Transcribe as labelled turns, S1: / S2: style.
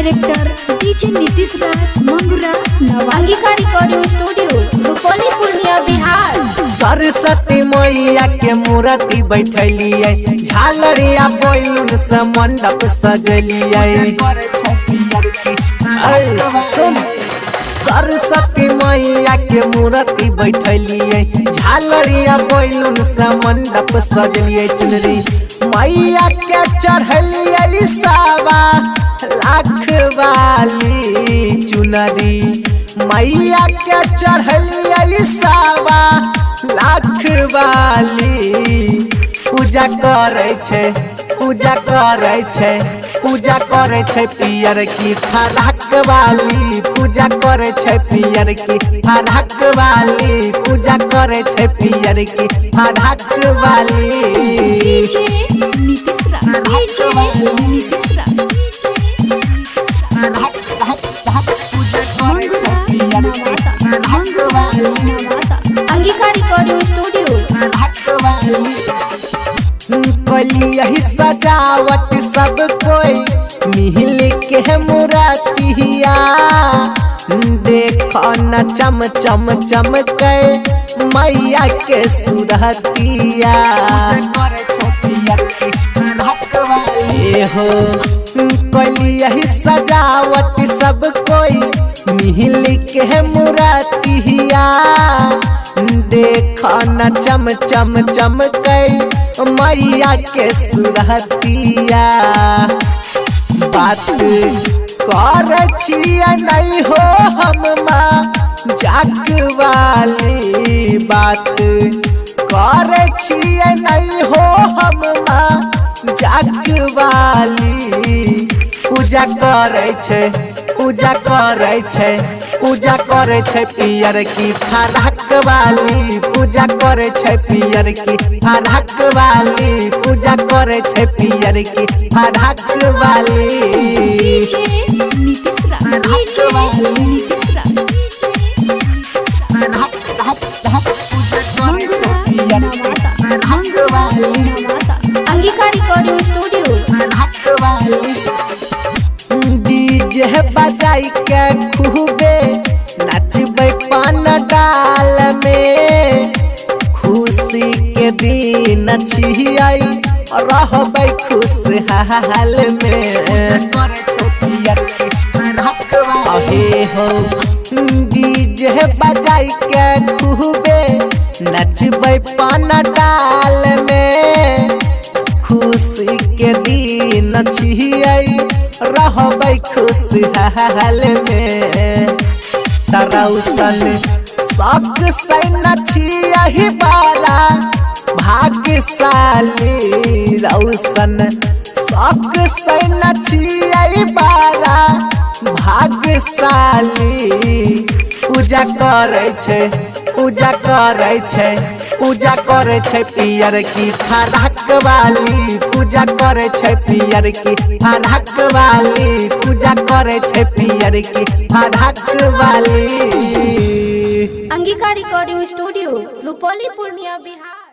S1: Director DJ Nitish राज मंगुरा
S2: Angika recording studio Rupauli Purnia Bihar.
S3: Saraswati मैया के मूर्ति बैठलिए झालरिया बैलून से मंडप सजलिए। सुन सरस्वती मैया के मूर्ति बैठलिए झालरिया बैलून से मंडप सजलिए। चुनरी मैया के चढ़लिए सावा लाख वाली चुनरी मैया के चढ़लिए सावा लाख वाली। पूजा करे छे पूजा करे छे पूजा करे छे पियर की फराक वाली। पूजा करे छे पियर की फराक वाली। पूजा करे छे पियर की फराक वाली।
S1: डीजे नीतीश राज नीतीश राज
S2: अंगिका रिकॉर्डिंग स्टूडियो
S3: यही सजावट सब कोई मिल के मुरातिया। देखो न चम चम चमके मैया के सुरतिया। हो यही सजावट सब कोई मिल के मुरातिया। देखो न चम चम चमके मैया के सुरतिया। बात कर छिया नहीं हो हम माँ जाग वाली। बात कर छिया नहीं हो हम माँ जाग वाली। पूजा करे छे पूजा करे छे पूजा करे छे पियर की फराक वाली। पूजा करे छे पियर की फराक वाली। पूजा करे छे पियर की फराक वाली।
S1: डीजे नीतीश राज नीतीश राज
S2: अंगिका रिकॉर्डिंग स्टूडियो
S3: डीजे बजाई के खूबे नचबे पान डाल में। खुशी के दिन छियै रहबै खुशहाल में। अहे हो डीजे बजाई के खूबे नचबै पान डाल में। खुशी के दिन छियै रहबै खुशहाल में। तरौसन शौक से नचिया बारा भाग्यशाली। रौशन शौक से नचिया बारा भाग्यशाली। पूजा करे छे पूजा करे छे पूजा करे छे पियर की फराक वाली। पूजा करे छे पियर की फराक वाली। पूजा करे छे पियर की फराक वाली।
S2: Angika recording studio Rupauli Purnia Bihar.